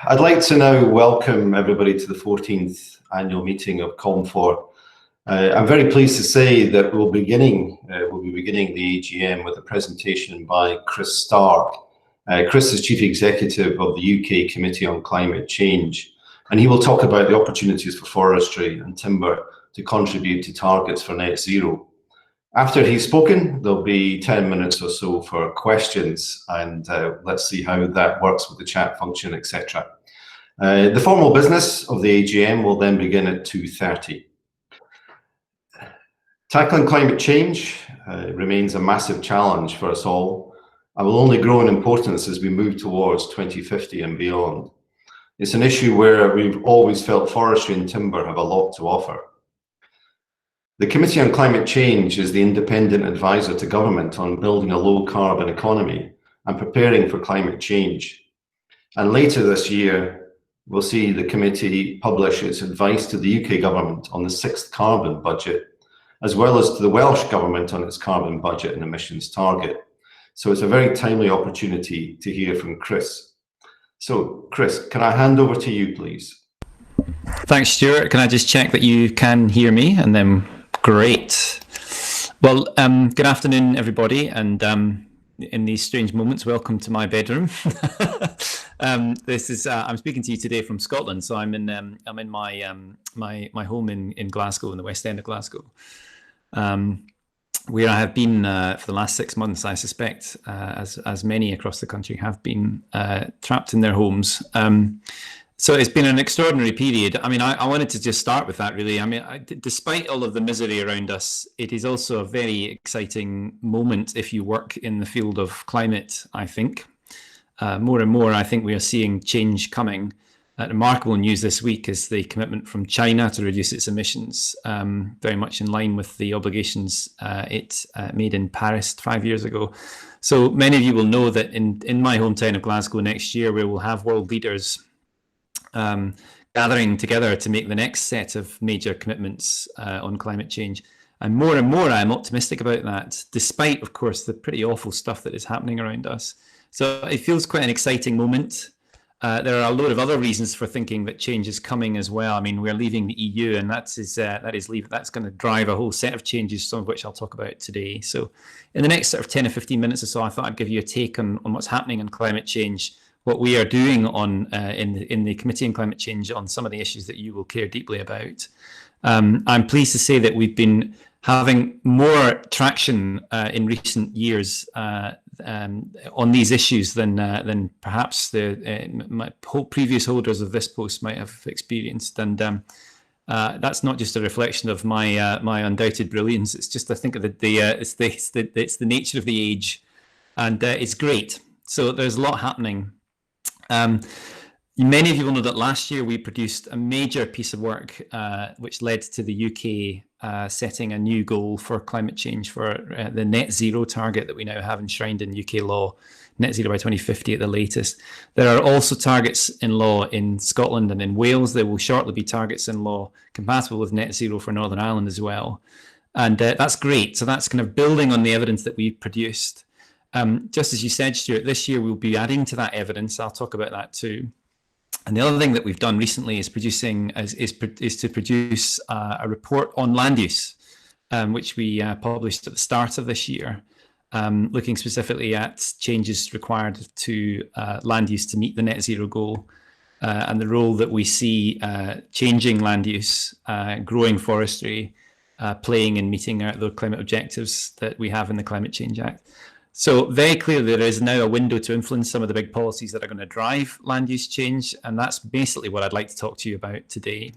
I'd like to now welcome everybody to the 14th annual meeting of Confor. I'm very pleased to say that we'll be beginning the AGM with a presentation by Chris Stark. Chris is Chief Executive of the UK Committee on Climate Change, and he will talk about the opportunities for forestry and timber to contribute to targets for net zero. After he's spoken, there'll be 10 minutes or so for questions, and let's see how that works with the chat function, etc. The formal business of the AGM will then begin at 2:30. Tackling climate change remains a massive challenge for us all, and will only grow in importance as we move towards 2050 and beyond. It's an issue where we've always felt forestry and timber have a lot to offer. The Committee on Climate Change is the independent advisor to government on building a low carbon economy and preparing for climate change. And later this year, we'll see the committee publish its advice to the UK government on the 6th carbon budget, as well as to the Welsh government on its carbon budget and emissions target. So it's a very timely opportunity to hear from Chris. So Chris, can I hand over to you, please? Thanks, Stuart. Can I just check that you can hear me? And then great. Well, good afternoon, everybody. And in these strange moments, welcome to my bedroom. This is I'm speaking to you today from Scotland. So I'm in my home in Glasgow, in the West End of Glasgow, where I have been for the last 6 months. I suspect, as many across the country have been trapped in their homes. So it's been an extraordinary period. I mean, I wanted to just start with that, really. I mean, despite all of the misery around us, it is also a very exciting moment if you work in the field of climate, I think. More and more, I think we are seeing change coming. Remarkable news this week is the commitment from China to reduce its emissions, very much in line with the obligations it made in Paris 5 years ago. So many of you will know that in my hometown of Glasgow next year, we will have world leaders gathering together to make the next set of major commitments on climate change. And more I'm optimistic about that, despite, of course, the pretty awful stuff that is happening around us. So it feels quite an exciting moment. There are a load of other reasons for thinking that change is coming as well. I mean, we're leaving the EU, and that's going to drive a whole set of changes, some of which I'll talk about today. So in the next sort of 10 or 15 minutes or so, I thought I'd give you a take on what's happening on climate change, what we are doing on in the Committee on Climate Change on some of the issues that you will care deeply about. I'm pleased to say that we've been having more traction in recent years on these issues than perhaps my previous holders of this post might have experienced, and that's not just a reflection of my undoubted brilliance. It's just, I think, it's the nature of the age, and it's great. So there's a lot happening. Many of you will know that last year we produced a major piece of work which led to the UK setting a new goal for climate change for the net zero target that we now have enshrined in UK law, net zero by 2050 at the latest. There are also targets in law in Scotland and in Wales. There will shortly be targets in law compatible with net zero for Northern Ireland as well. And that's great. So that's kind of building on the evidence that we've produced. Just as you said, Stuart, this year we'll be adding to that evidence. I'll talk about that too. And the other thing that we've done recently is to produce a report on land use, which we published at the start of this year, looking specifically at changes required to land use to meet the net zero goal, and the role that we see changing land use, growing forestry, playing in meeting the climate objectives that we have in the Climate Change Act. So very clearly there is now a window to influence some of the big policies that are going to drive land use change, and that's basically what I'd like to talk to you about today.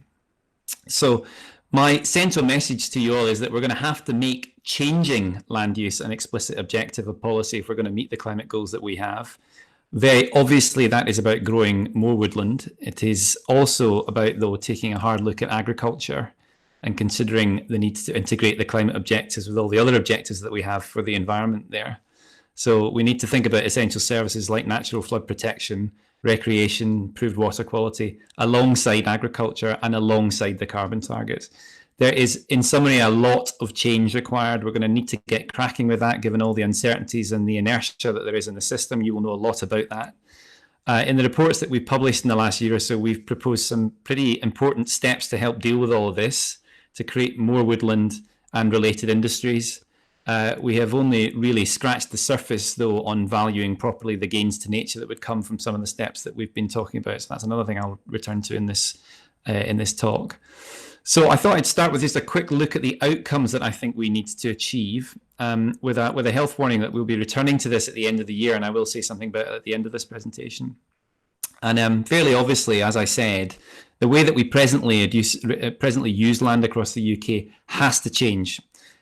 So my central message to you all is that we're going to have to make changing land use an explicit objective of policy if we're going to meet the climate goals that we have. Very obviously that is about growing more woodland. It is also about, though, taking a hard look at agriculture and considering the need to integrate the climate objectives with all the other objectives that we have for the environment there. So we need to think about essential services like natural flood protection, recreation, improved water quality, alongside agriculture and alongside the carbon targets. There is, in summary, a lot of change required. We're going to need to get cracking with that, given all the uncertainties and the inertia that there is in the system. You will know a lot about that. In the reports that we've published in the last year or so, we've proposed some pretty important steps to help deal with all of this, to create more woodland and related industries. We have only really scratched the surface, though, on valuing properly the gains to nature that would come from some of the steps that we've been talking about. So that's another thing I'll return to in this talk. So I thought I'd start with just a quick look at the outcomes that I think we need to achieve, with a health warning that we'll be returning to this at the end of the year, and I will say something about it at the end of this presentation. And fairly obviously, as I said, the way that we presently use land across the UK has to change.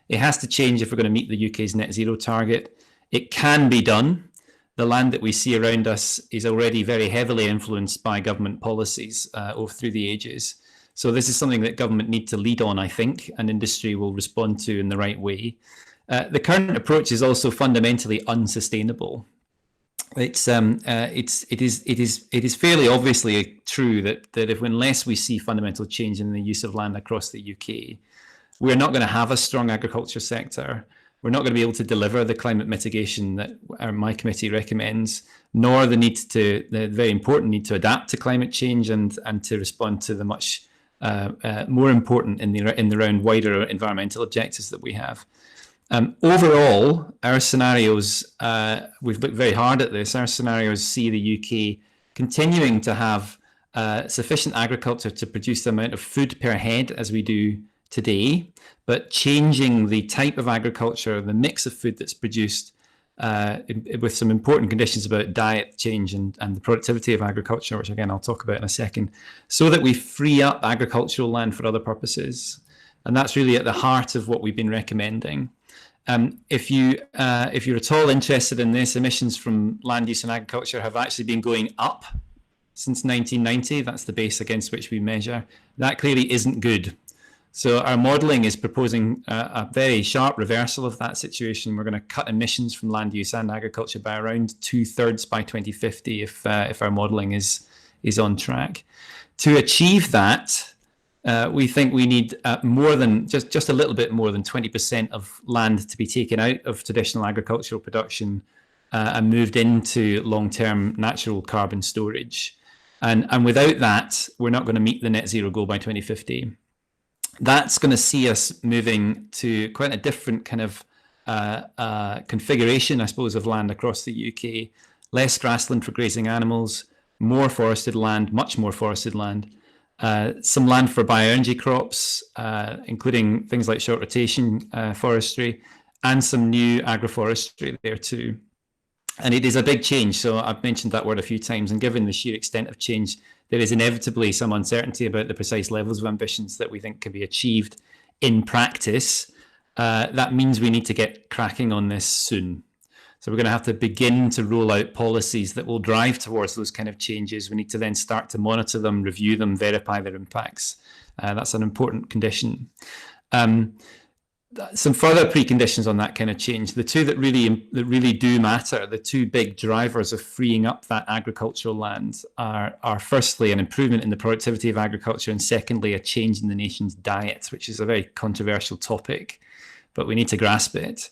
It has to change if we're going to meet the UK's net zero target. It can be done. The land that we see around us is already very heavily influenced by government policies over through the ages. So this is something that government need to lead on, I think, and industry will respond to in the right way. The current approach is also fundamentally unsustainable. It is fairly obviously true that unless we see fundamental change in the use of land across the UK, we're not going to have a strong agriculture sector. We're not going to be able to deliver the climate mitigation that my committee recommends, nor the very important need to adapt to climate change and to respond to the much more important in the round wider environmental objectives that we have. Overall, our scenarios, we've looked very hard at this, our scenarios see the UK continuing to have sufficient agriculture to produce the amount of food per head as we do today, but changing the type of agriculture, the mix of food that's produced, with some important conditions about diet change and the productivity of agriculture, which again I'll talk about in a second, so that we free up agricultural land for other purposes. And that's really at the heart of what we've been recommending. If you're at all interested in this, emissions from land use and agriculture have actually been going up since 1990. That's the base against which we measure. That clearly isn't good. So our modelling is proposing a very sharp reversal of that situation. We're going to cut emissions from land use and agriculture by around 2/3 by 2050 if our modelling is on track. To achieve that, we think we need more than just a little bit more than 20% of land to be taken out of traditional agricultural production and moved into long-term natural carbon storage. And without that, we're not going to meet the net zero goal by 2050. That's going to see us moving to quite a different kind of configuration, I suppose, of land across the UK. Less grassland for grazing animals, more forested land, much more forested land. Some land for bioenergy crops, including things like short rotation forestry, and some new agroforestry there too. And it is a big change. So I've mentioned that word a few times, and given the sheer extent of change, there is inevitably some uncertainty about the precise levels of ambitions that we think can be achieved in practice. That means we need to get cracking on this soon. So we're going to have to begin to roll out policies that will drive towards those kind of changes. We need to then start to monitor them, review them, verify their impacts. That's an important condition. Some further preconditions on that kind of change. The two that really do matter, the two big drivers of freeing up that agricultural land are firstly an improvement in the productivity of agriculture, and secondly a change in the nation's diet, which is a very controversial topic, but we need to grasp it.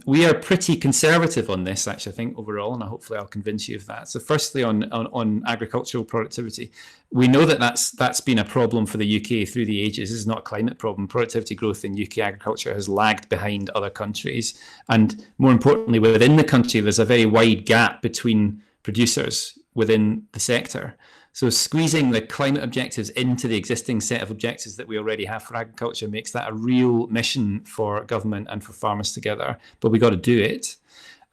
We are pretty conservative on this, actually, I think, overall, and hopefully I'll convince you of that. So firstly, on agricultural productivity, we know that that's been a problem for the UK through the ages. This is not a climate problem. Productivity growth in UK agriculture has lagged behind other countries. And more importantly, within the country, there's a very wide gap between producers within the sector. So squeezing the climate objectives into the existing set of objectives that we already have for agriculture makes that a real mission for government and for farmers together, but we got to do it.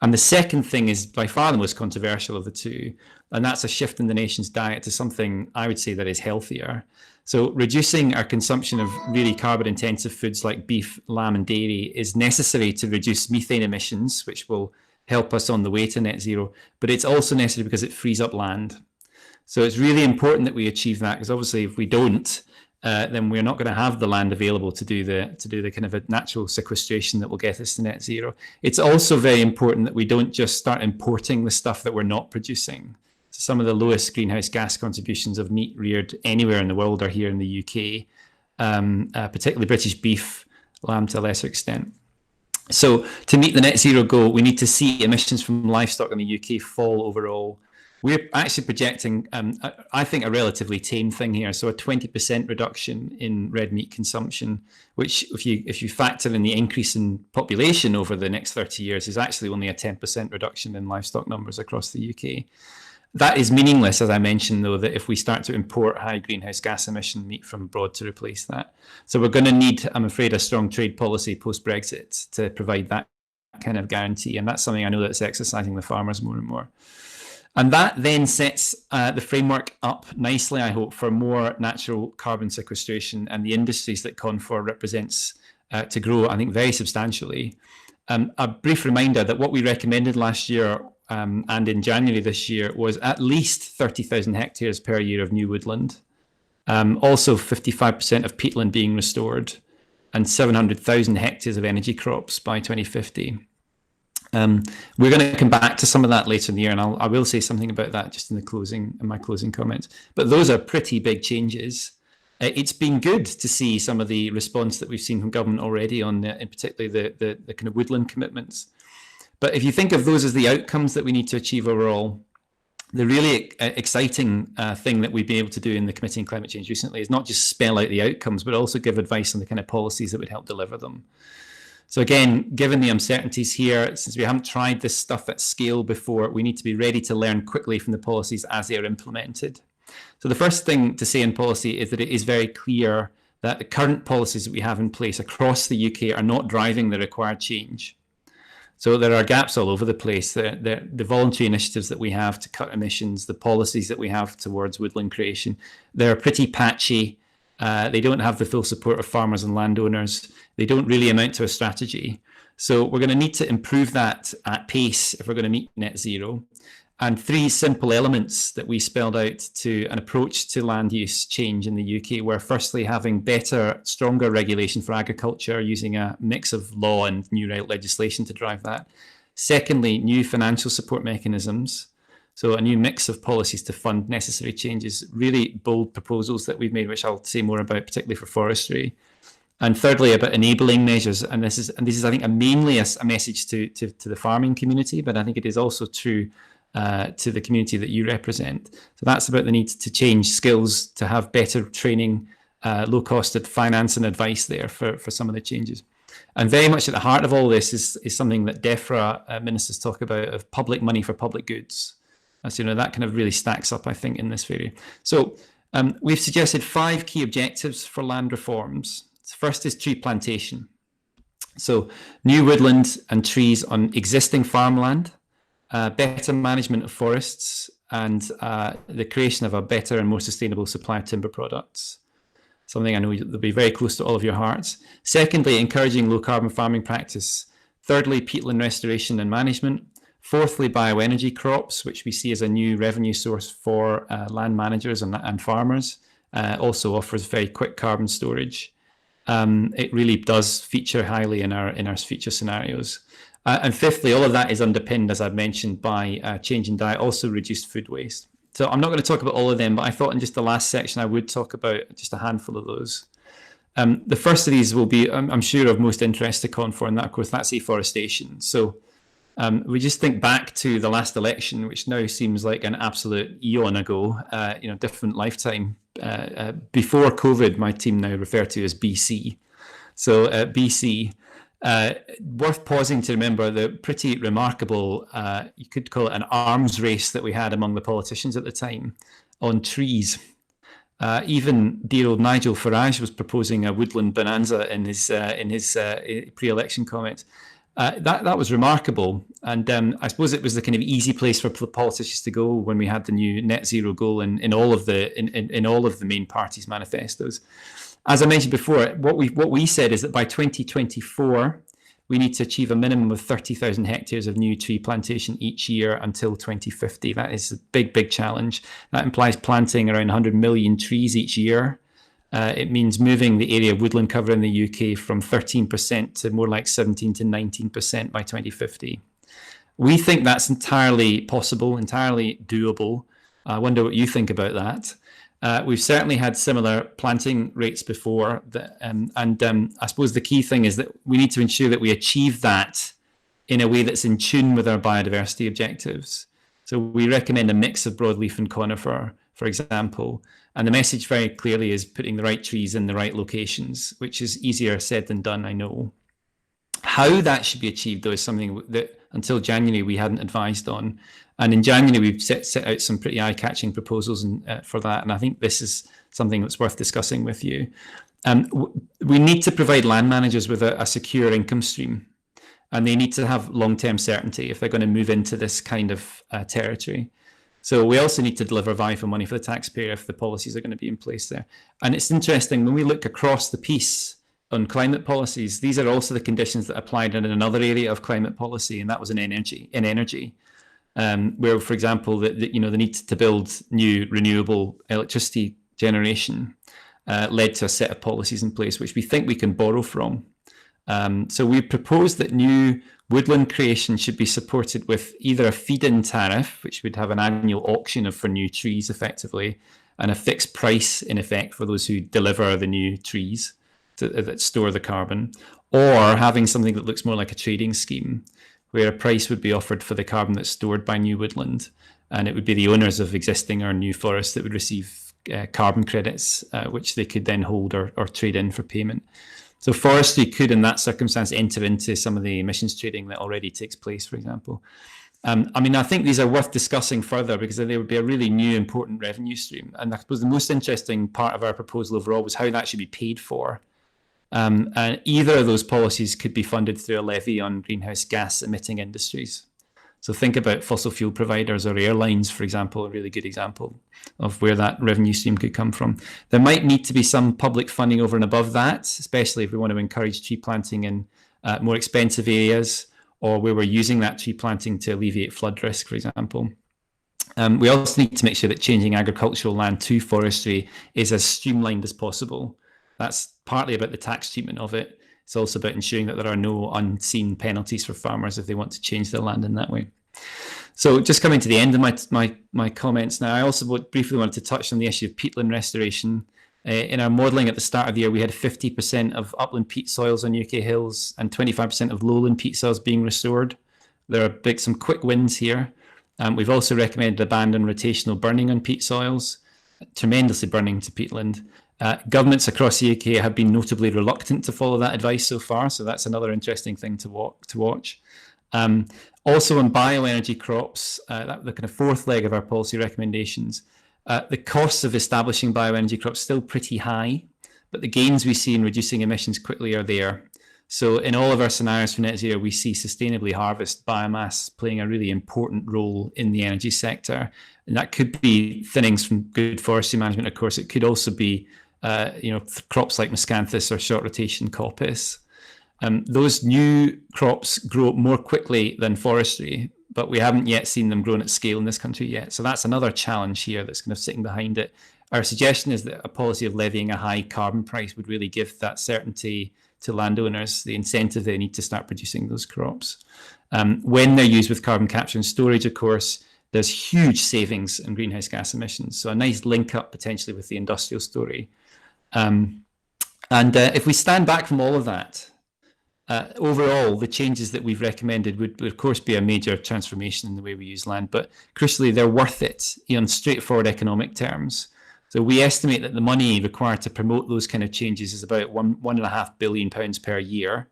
And the second thing is by far the most controversial of the two, and that's a shift in the nation's diet to something I would say that is healthier. So reducing our consumption of really carbon intensive foods like beef, lamb and dairy is necessary to reduce methane emissions, which will help us on the way to net zero, but it's also necessary because it frees up land. So it's really important that we achieve that, because obviously if we don't, then we're not going to have the land available to do the kind of a natural sequestration that will get us to net zero. It's also very important that we don't just start importing the stuff that we're not producing. So some of the lowest greenhouse gas contributions of meat reared anywhere in the world are here in the UK, particularly British beef, lamb to a lesser extent. So to meet the net zero goal, we need to see emissions from livestock in the UK fall overall. We're actually projecting, I think, a relatively tame thing here. So a 20% reduction in red meat consumption, which if you factor in the increase in population over the next 30 years, is actually only a 10% reduction in livestock numbers across the UK. That is meaningless, as I mentioned, though, that if we start to import high greenhouse gas emission meat from abroad to replace that. So we're going to need, I'm afraid, a strong trade policy post-Brexit to provide that kind of guarantee. And that's something I know that's exercising the farmers more and more. And that then sets the framework up nicely, I hope, for more natural carbon sequestration and the industries that Confor represents to grow, I think, very substantially. A brief reminder that what we recommended last year and in January this year was at least 30,000 hectares per year of new woodland, also 55% of peatland being restored, and 700,000 hectares of energy crops by 2050. We're going to come back to some of that later in the year, and I will say something about that just in my closing comments. But those are pretty big changes. It's been good to see some of the response that we've seen from government already on, in particular, the kind of woodland commitments. But if you think of those as the outcomes that we need to achieve overall, the really exciting thing that we've been able to do in the Committee on Climate Change recently is not just spell out the outcomes, but also give advice on the kind of policies that would help deliver them. So again, given the uncertainties here, since we haven't tried this stuff at scale before, we need to be ready to learn quickly from the policies as they are implemented. So the first thing to say in policy is that it is very clear that the current policies that we have in place across the UK are not driving the required change. So there are gaps all over the place. The voluntary initiatives that we have to cut emissions, the policies that we have towards woodland creation, they're pretty patchy. They don't have the full support of farmers and landowners. They don't really amount to a strategy. So we're going to need to improve that at pace if we're going to meet net zero. And 3 simple elements that we spelled out to an approach to land use change in the UK were firstly having better, stronger regulation for agriculture using a mix of law and new legislation to drive that. Secondly, new financial support mechanisms. So a new mix of policies to fund necessary changes, really bold proposals that we've made, which I'll say more about, particularly for forestry. And thirdly, about enabling measures. And this is I think, mainly a message to the farming community, but I think it is also true to the community that you represent. So that's about the need to change skills, to have better training, low-costed finance and advice there for some of the changes. And very much at the heart of all this is something that DEFRA ministers talk about, of public money for public goods. So, that kind of really stacks up, I think, in this area. So we've suggested 5 key objectives for land reforms. First is tree plantation. So new woodland and trees on existing farmland, better management of forests, and the creation of a better and more sustainable supply of timber products. Something I know will be very close to all of your hearts. Secondly, encouraging low carbon farming practice. Thirdly, peatland restoration and management. Fourthly, bioenergy crops, which we see as a new revenue source for land managers and farmers. Also offers very quick carbon storage. It really does feature highly in our future scenarios. And fifthly, all of that is underpinned, as I've mentioned, by change in diet, also reduced food waste. So I'm not going to talk about all of them, but I thought in just the last section I would talk about just a handful of those. The first of these will be, I'm sure, of most interest to Confor, and that, of course, that's afforestation. So we just think back to the last election, which now seems like an absolute eon ago, different lifetime. Before COVID, my team now refer to as BC. So BC, worth pausing to remember the pretty remarkable, you could call it an arms race that we had among the politicians at the time on trees. Even dear old Nigel Farage was proposing a woodland bonanza in his pre-election comments. That was remarkable, and I suppose it was the kind of easy place for politicians to go when we had the new net zero goal in all of the main parties' manifestos. As I mentioned before, what we said is that by 2024 we need to achieve a minimum of 30,000 hectares of new tree plantation each year until 2050. That is a big challenge. That implies planting around 100 million trees each year. It means moving the area of woodland cover in the UK from 13% to more like 17 to 19% by 2050. We think that's entirely possible, entirely doable. I wonder what you think about that. We've certainly had similar planting rates before, and I suppose the key thing is that we need to ensure that we achieve that in a way that's in tune with our biodiversity objectives. So we recommend a mix of broadleaf and conifer, for example. And the message very clearly is putting the right trees in the right locations, which is easier said than done, I know. How that should be achieved, though, is something that until January we hadn't advised on. And in January, we've set out some pretty eye-catching proposals for that. And I think this is something that's worth discussing with you. We need to provide land managers with a secure income stream. And they need to have long-term certainty if they're going to move into this kind of territory. So we also need to deliver value for money for the taxpayer if the policies are going to be in place there. And it's interesting, when we look across the piece on climate policies, these are also the conditions that applied in another area of climate policy, and that was in energy. Where, for example, the need to build new renewable electricity generation led to a set of policies in place, which we think we can borrow from. So we propose that new woodland creation should be supported with either a feed-in tariff, which would have an annual auction for new trees effectively, and a fixed price in effect for those who deliver the new trees that store the carbon, or having something that looks more like a trading scheme, where a price would be offered for the carbon that's stored by new woodland, and it would be the owners of existing or new forests that would receive carbon credits, which they could then hold or trade in for payment. So forestry could, in that circumstance, enter into some of the emissions trading that already takes place, for example. I think these are worth discussing further because they would be a really new, important revenue stream. And I suppose the most interesting part of our proposal overall was how that should be paid for. And either of those policies could be funded through a levy on greenhouse gas emitting industries. So think about fossil fuel providers or airlines, for example, a really good example of where that revenue stream could come from. There might need to be some public funding over and above that, especially if we want to encourage tree planting in more expensive areas, or where we're using that tree planting to alleviate flood risk, for example. We also need to make sure that changing agricultural land to forestry is as streamlined as possible. That's partly about the tax treatment of it. It's also about ensuring that there are no unseen penalties for farmers if they want to change their land in that way. So just coming to the end of my comments now, I also briefly wanted to touch on the issue of peatland restoration. In our modelling at the start of the year, we had 50% of upland peat soils on UK hills and 25% of lowland peat soils being restored. There are some quick wins here. We've also recommended a ban on rotational burning on peat soils, tremendously burning to peatland. Governments across the UK have been notably reluctant to follow that advice so far, so that's another interesting thing to watch. Also on bioenergy crops, the kind of fourth leg of our policy recommendations, the costs of establishing bioenergy crops still pretty high, but the gains we see in reducing emissions quickly are there. So in all of our scenarios for net zero, we see sustainably harvested biomass playing a really important role in the energy sector. And that could be thinnings from good forestry management, of course. It could also be crops like miscanthus or short rotation coppice. Those new crops grow more quickly than forestry, but we haven't yet seen them grown at scale in this country yet. So that's another challenge here that's kind of sitting behind it. Our suggestion is that a policy of levying a high carbon price would really give that certainty to landowners, the incentive they need to start producing those crops. When they're used with carbon capture and storage, of course, there's huge savings in greenhouse gas emissions. So a nice link up potentially with the industrial story. If we stand back from all of that, overall, the changes that we've recommended would of course be a major transformation in the way we use land, but crucially, they're worth it in straightforward economic terms. So we estimate that the money required to promote those kind of changes is about £1.5 billion per year.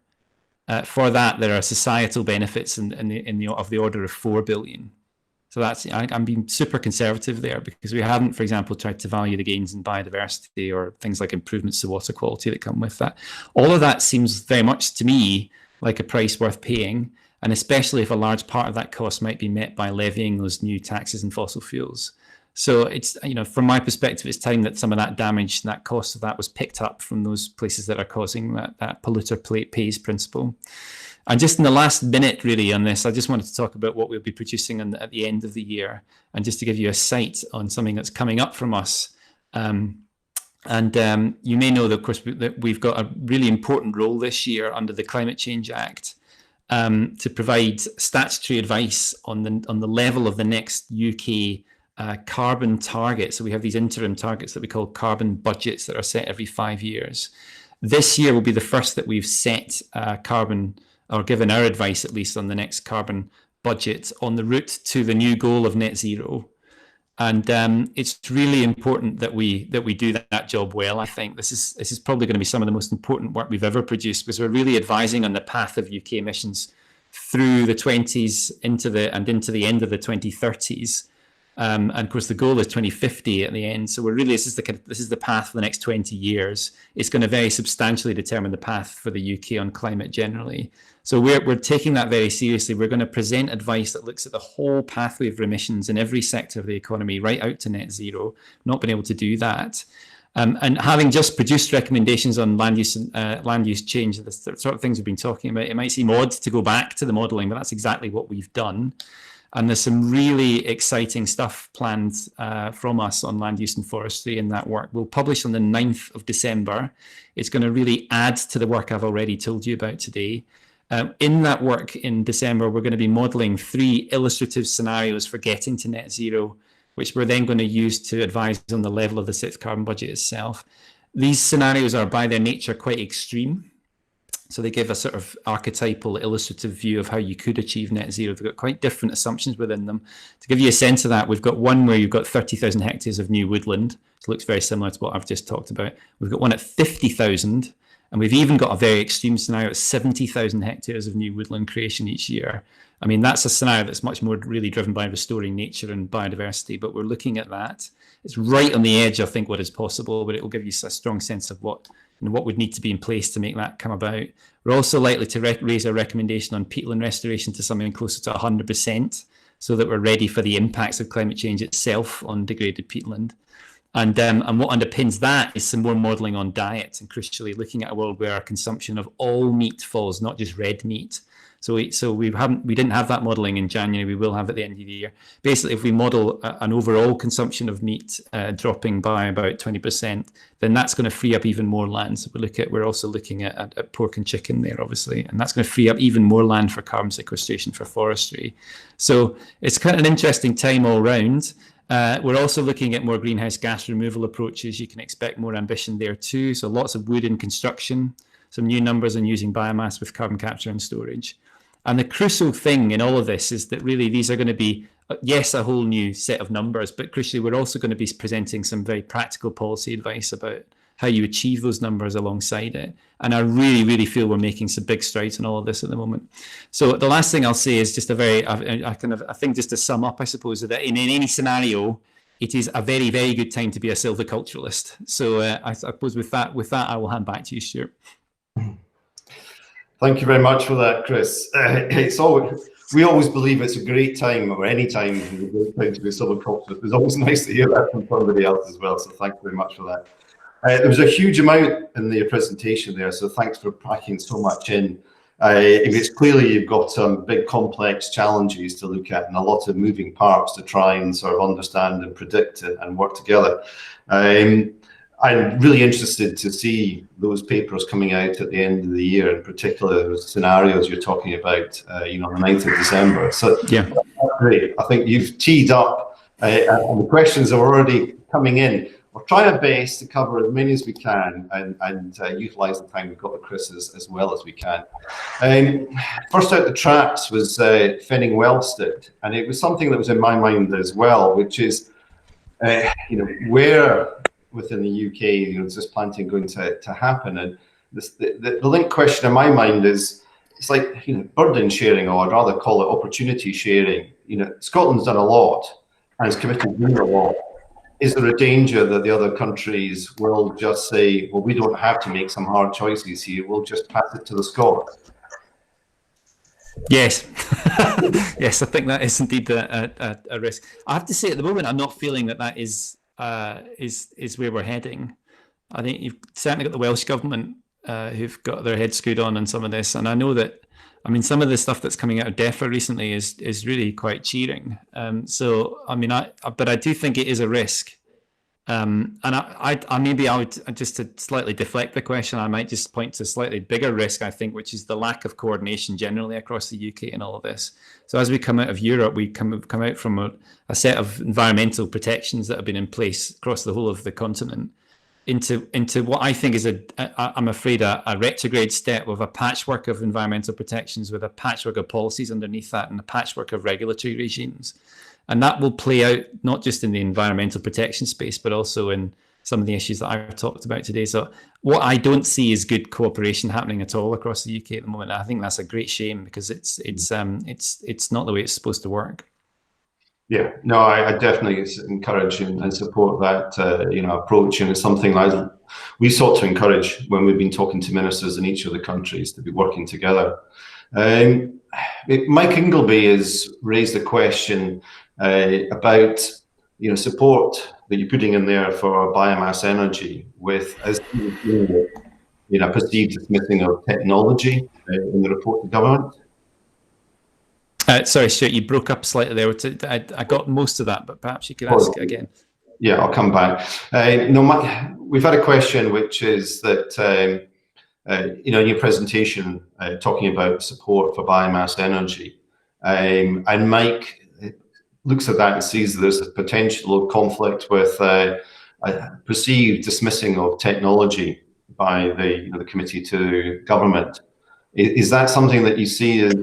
For that, there are societal benefits of the order of 4 billion. So I'm being super conservative there because we haven't, for example, tried to value the gains in biodiversity or things like improvements to water quality that come with that. All of that seems very much to me like a price worth paying, and especially if a large part of that cost might be met by levying those new taxes and fossil fuels. So it's, from my perspective, it's time that some of that damage, that cost of that was picked up from those places that are causing that polluter pays principle. And just in the last minute, really, on this, I just wanted to talk about what we'll be producing at the end of the year, and just to give you a sight on something that's coming up from us. You may know that, of course, that we've got a really important role this year under the Climate Change Act to provide statutory advice on the level of the next UK carbon target. So we have these interim targets that we call carbon budgets that are set every 5 years. This year will be the first that we've set carbon, or given our advice at least, on the next carbon budget on the route to the new goal of net zero. And it's really important that we do that job well. I think this is probably going to be some of the most important work we've ever produced, because we're really advising on the path of UK emissions through the 20s into the end of the 2030s. And of course, the goal is 2050 at the end. So we're really this is the path for the next 20 years. It's going to very substantially determine the path for the UK on climate generally. So we're taking that very seriously. We're going to present advice that looks at the whole pathway of emissions in every sector of the economy, right out to net zero. Not been able to do that. And having just produced recommendations on land use change, the sort of things we've been talking about, it might seem odd to go back to the modelling, but that's exactly what we've done. And there's some really exciting stuff planned from us on land use and forestry in that work. We'll publish on the 9th of December. It's going to really add to the work I've already told you about today. In that work in December, we're going to be modelling 3 illustrative scenarios for getting to net zero, which we're then going to use to advise on the level of the 6th carbon budget itself. These scenarios are by their nature quite extreme. So they give a sort of archetypal, illustrative view of how you could achieve net zero. They've got quite different assumptions within them. To give you a sense of that, we've got one where you've got 30,000 hectares of new woodland. It looks very similar to what I've just talked about. We've got one at 50,000, and we've even got a very extreme scenario at 70,000 hectares of new woodland creation each year. I mean, that's a scenario that's much more really driven by restoring nature and biodiversity, but we're looking at that. It's right on the edge, I think, what is possible, but it will give you a strong sense of what would need to be in place to make that come about. We're also likely to raise our recommendation on peatland restoration to something closer to 100%, so that we're ready for the impacts of climate change itself on degraded peatland. And what underpins that is some more modelling on diet, and crucially looking at a world where our consumption of all meat falls, not just red meat. So we didn't have that modelling in January. We will have at the end of the year. Basically, if we model an overall consumption of meat dropping by about 20%, then that's going to free up even more land. So we're also looking at pork and chicken there, obviously, and that's going to free up even more land for carbon sequestration for forestry. So it's kind of an interesting time all round. We're also looking at more greenhouse gas removal approaches. You can expect more ambition there too. So lots of wood in construction, some new numbers on using biomass with carbon capture and storage. And the crucial thing in all of this is that really these are going to be, yes, a whole new set of numbers, but crucially we're also going to be presenting some very practical policy advice about how you achieve those numbers alongside it. And I really, really feel we're making some big strides in all of this at the moment. So the last thing I'll say is just I think just to sum up, I suppose, that in any scenario, it is a very, very good time to be a silviculturalist. So I suppose with that, I will hand back to you, Stuart. Thank you very much for that, Chris. We always believe it's a great time, or any time is a great time to be a silviculturalist. It's always nice to hear that from somebody else as well. So thank you very much for that. There was a huge amount in the presentation there, so thanks for packing so much in. It's clearly you've got some big complex challenges to look at and a lot of moving parts to try and sort of understand and predict it and work together. I'm really interested to see those papers coming out at the end of the year, in particular those scenarios you're talking about, on the 9th of December. So yeah, that's great. I think you've teed up, and the questions are already coming in. We'll try our best to cover as many as we can and utilise the time we've got with Chris as well as we can. First out the traps was Fenning Wellstead, and it was something that was in my mind as well, which is, where within the UK, is this planting going to happen? And the link question in my mind is, it's like, burden sharing, or I'd rather call it opportunity sharing. Scotland's done a lot and is committed to doing a lot. Is there a danger that the other countries will just say, well, we don't have to make some hard choices here, we'll just pass it to the Scots? Yes. Yes, I think that is indeed a risk. I have to say, at the moment, I'm not feeling that is where we're heading. I think you've certainly got the Welsh government who've got their heads screwed on some of this, and I know that. I mean, some of the stuff that's coming out of DEFRA recently is really quite cheering. So I mean, but I do think it is a risk. And I maybe I would just to slightly deflect the question, I might just point to a slightly bigger risk, I think, which is the lack of coordination generally across the UK in all of this. So as we come out of Europe, we come out from a set of environmental protections that have been in place across the whole of the continent. into what I think is I'm afraid a retrograde step of a patchwork of environmental protections with a patchwork of policies underneath that and a patchwork of regulatory regimes. And that will play out not just in the environmental protection space, but also in some of the issues that I've talked about today. So what I don't see is good cooperation happening at all across the UK at the moment. I think that's a great shame because it's not the way it's supposed to work. Yeah, no, I definitely encourage and support that approach, and it's something we sought to encourage when we've been talking to ministers in each of the countries to be working together. Mike Ingleby has raised a question about support that you're putting in there for biomass energy with as perceived dismissing of technology in the report to government. Sorry, Stuart, you broke up slightly there. I got most of that, but perhaps you could ask again. Yeah, I'll come back. We've had a question, which is that in your presentation, talking about support for biomass energy, and Mike looks at that and sees there's a potential conflict with a perceived dismissing of technology by the committee to government. Is that something that you see as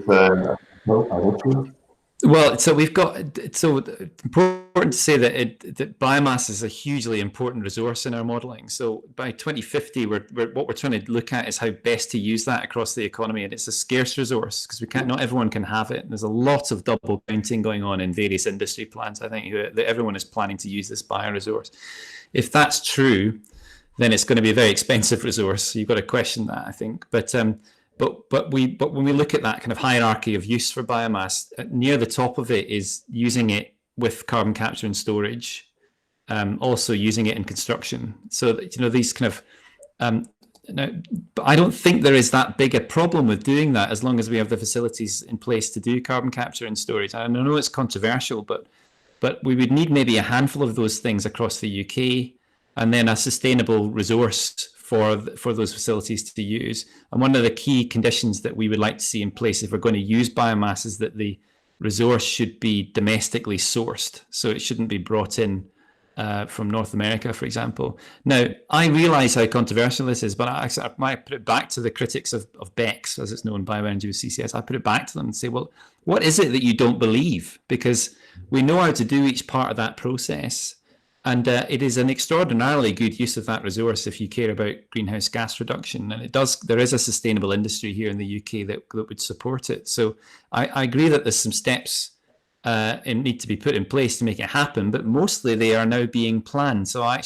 well, so it's important to say that biomass is a hugely important resource in our modelling. So by 2050, what we're trying to look at is how best to use that across the economy, and it's a scarce resource because not everyone can have it. There's a lot of double counting going on in various industry plans. I think that everyone is planning to use this bioresource. If that's true, then it's going to be a very expensive resource. So you've got to question that, I think, But when we look at that kind of hierarchy of use for biomass, near the top of it is using it with carbon capture and storage, also using it in construction. So these kind of but I don't think there is that big a problem with doing that as long as we have the facilities in place to do carbon capture and storage. I know it's controversial, but we would need maybe a handful of those things across the UK, and then a sustainable resource for those facilities to use. And one of the key conditions that we would like to see in place if we're going to use biomass is that the resource should be domestically sourced. So it shouldn't be brought in from North America, for example. Now, I realise how controversial this is, but I might put it back to the critics of BECCS, as it's known, Bioenergy with CCS. I put it back to them and say, well, what is it that you don't believe? Because we know how to do each part of that process. And it is an extraordinarily good use of that resource if you care about greenhouse gas reduction. And there is a sustainable industry here in the UK that would support it. So I agree that there's some steps need to be put in place to make it happen, but mostly they are now being planned. So I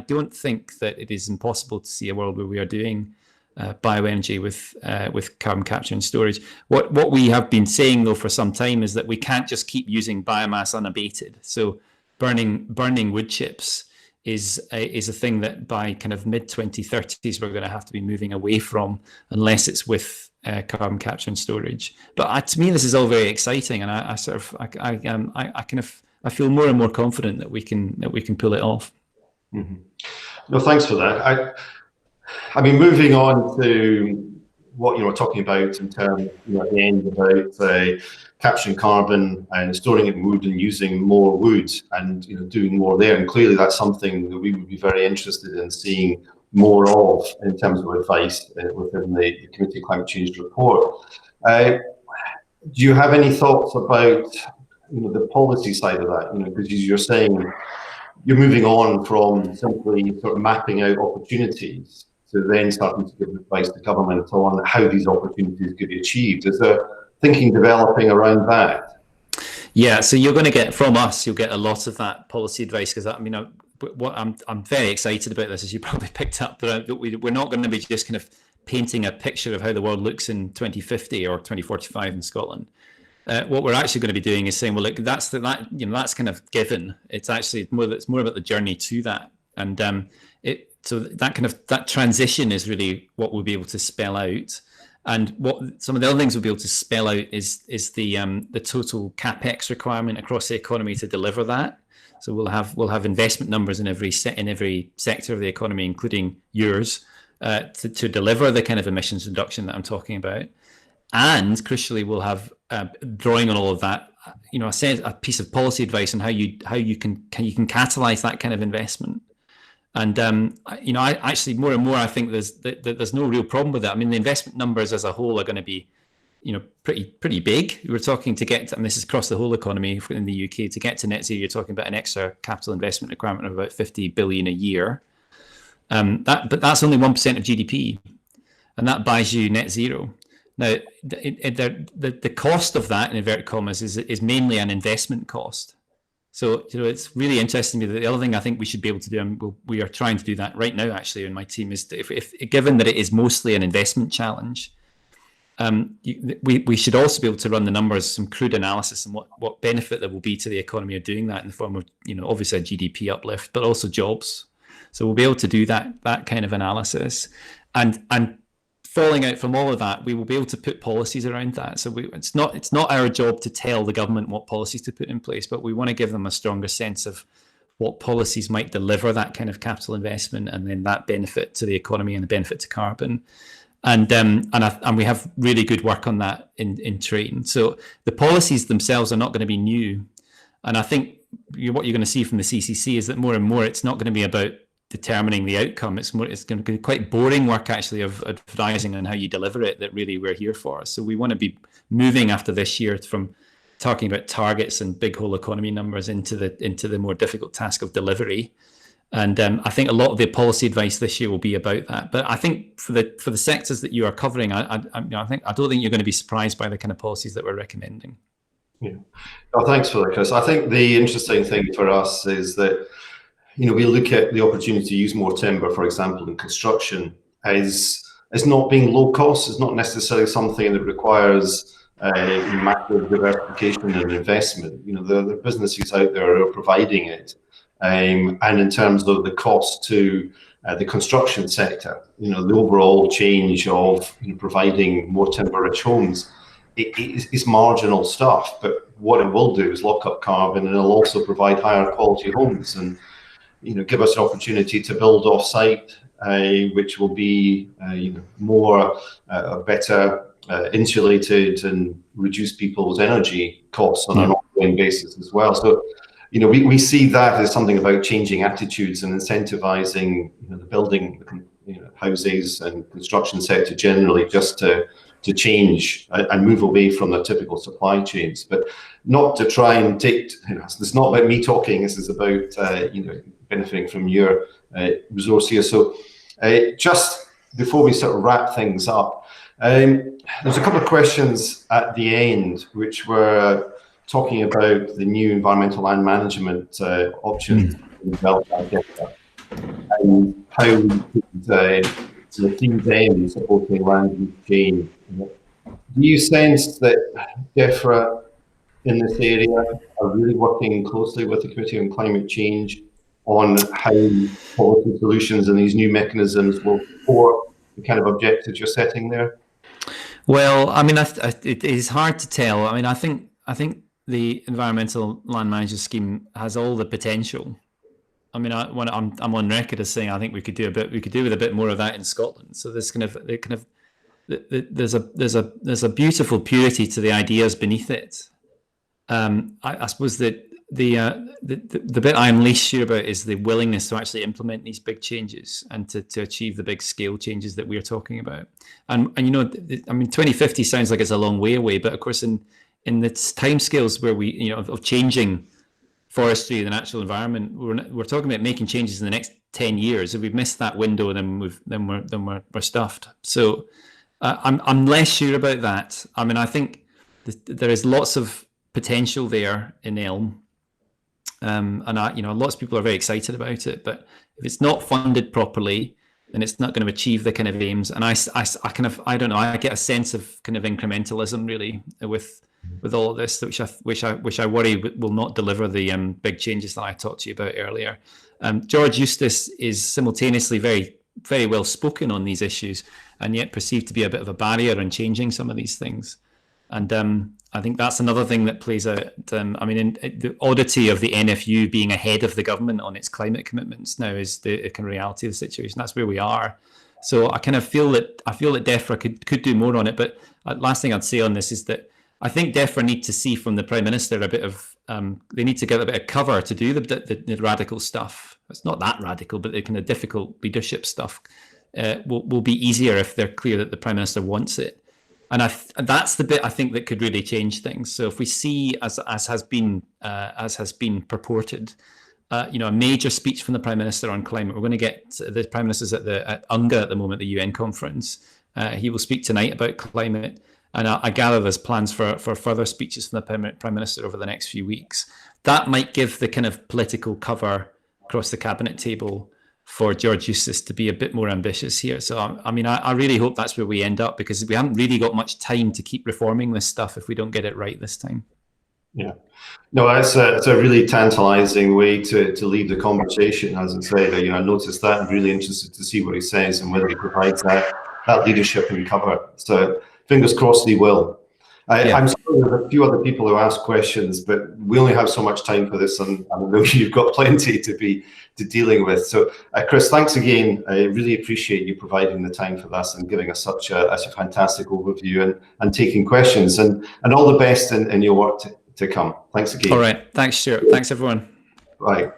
don't think that it is impossible to see a world where we are doing bioenergy with carbon capture and storage. What we have been saying, though, for some time is that we can't just keep using biomass unabated. So burning wood chips is a thing that by kind of mid-2030s we're going to have to be moving away from, unless it's with carbon capture and storage. But to me, this is all very exciting, and I feel more and more confident that we can pull it off. Mm-hmm. No, thanks for that. I mean, moving on to what you were talking about in terms at the end about capturing carbon and storing it in wood and using more wood and doing more there, and clearly that's something that we would be very interested in seeing more of in terms of advice within the Committee on Climate Change report. Do you have any thoughts about the policy side of that? Because you're saying you're moving on from simply sort of mapping out opportunities to then starting to give advice to government on how these opportunities could be achieved. Is there thinking developing around that? Yeah, so you're going to get from us, you'll get a lot of that policy advice, because I'm very excited about this, as you probably picked up, that we're not going to be just kind of painting a picture of how the world looks in 2050 or 2045 in Scotland. What we're actually going to be doing is saying, well, look, that's kind of given. It's actually more about the journey to that, and so that transition is really what we'll be able to spell out. And what some of the other things we'll be able to spell out is the total capex requirement across the economy to deliver that. So we'll have investment numbers in every sector of the economy, including yours, to deliver the kind of emissions reduction that I'm talking about. And crucially, we'll have drawing on all of that, a piece of policy advice on how you can catalyze that kind of investment. And I actually more and more I think there's no real problem with that. I mean, the investment numbers as a whole are going to be, pretty big. We're talking to get, and this is across the whole economy in the UK, to get to net zero, you're talking about an extra capital investment requirement of about 50 billion a year. But that's only 1% of GDP, and that buys you net zero. Now, the cost of that, in inverted commas, is mainly an investment cost. So, it's really interesting to me that the other thing I think we should be able to do, and we are trying to do that right now, actually, in my team, is if given that it is mostly an investment challenge, we should also be able to run the numbers, some crude analysis, and what benefit there will be to the economy of doing that in the form of, obviously a GDP uplift, but also jobs. So we'll be able to do that kind of analysis, and falling out from all of that, we will be able to put policies around that. So it's not our job to tell the government what policies to put in place, but we want to give them a stronger sense of what policies might deliver that kind of capital investment, and then that benefit to the economy and the benefit to carbon. And we have really good work on that in train. So the policies themselves are not going to be new, and I think what you're going to see from the CCC is that more and more it's not going to be about determining the outcome. It's going to be quite boring work, actually, of advising on how you deliver it, that really we're here for. So we want to be moving after this year from talking about targets and big whole economy numbers into the more difficult task of delivery. And I think a lot of the policy advice this year will be about that. But I think for the sectors that you are covering, I don't think you're going to be surprised by the kind of policies that we're recommending. Yeah. Well, thanks for that, Chris. I think the interesting thing for us is that, we look at the opportunity to use more timber, for example, in construction, as not being low cost. It's not necessarily something that requires massive diversification and investment. There are businesses out there who are providing it. And in terms of the cost to the construction sector, the overall change of providing more timber-rich homes, it's marginal stuff. But what it will do is lock up carbon, and it'll also provide higher quality homes and give us an opportunity to build off-site, which will be more better insulated and reduce people's energy costs on an ongoing basis as well. So we see that as something about changing attitudes and incentivizing the building houses and construction sector generally just to change and move away from the typical supply chains, but not to try and take, it's not about me talking, this is about benefiting from your resource here. So just before we sort of wrap things up, there's a couple of questions at the end which were talking about the new environmental land management options developed by DEFRA, and how we could see them supporting land use change. Do you sense that DEFRA in this area are really working closely with the Committee on Climate Change on how policy solutions and these new mechanisms will support the kind of objectives you're setting there? Well, I mean, it is hard to tell. I mean, I think the environmental land management scheme has all the potential. I mean, I'm on record as saying I think we could do with a bit more of that in Scotland. So there's there's a beautiful purity to the ideas beneath it. I suppose that the bit I'm least sure about is the willingness to actually implement these big changes and to achieve the big scale changes that we're talking about. And I mean, 2050 sounds like it's a long way away, but of course in the timescales where we of changing forestry, the natural environment, we're talking about making changes in the next 10 years. If we've missed that window, then we're stuffed. So I'm less sure about that. I mean, I think there is lots of potential there in Elm, and lots of people are very excited about it. But if it's not funded properly, then it's not going to achieve the kind of aims. And I don't know. I get a sense of kind of incrementalism really with all of this, which I worry will not deliver the big changes that I talked to you about earlier. George Eustace is simultaneously very, very well spoken on these issues, and yet perceived to be a bit of a barrier in changing some of these things. And I think that's another thing that plays out. I mean, the oddity of the NFU being ahead of the government on its climate commitments now is the kind of reality of the situation. That's where we are. So I kind of feel that DEFRA could do more on it. But last thing I'd say on this is that I think DEFRA need to see from the Prime Minister a bit of they need to get a bit of cover to do the radical stuff. It's not that radical, but the kind of difficult leadership stuff will be easier if they're clear that the Prime Minister wants it. And that's the bit I think that could really change things. So if we see, as has been purported, a major speech from the Prime Minister on climate, we're going to get the Prime Minister's at UNGA at the moment, the UN conference. He will speak tonight about climate. And I gather there's plans for further speeches from the Prime Minister over the next few weeks. That might give the kind of political cover across the cabinet table for George Eustice to be a bit more ambitious here. So, I mean, I really hope that's where we end up, because we haven't really got much time to keep reforming this stuff if we don't get it right this time. Yeah. No, it's a really tantalizing way to leave the conversation, as I say. I noticed that. I'm really interested to see what he says and whether he provides that leadership and cover. So fingers crossed he will. I'm sorry, there's a few other people who asked questions, but we only have so much time for this, and I know you've got plenty to be dealing with. So, Chris, thanks again. I really appreciate you providing the time for this and giving us such a fantastic overview and taking questions. And all the best in your work to come. Thanks again. All right. Thanks, Stuart. Thanks, everyone. Right.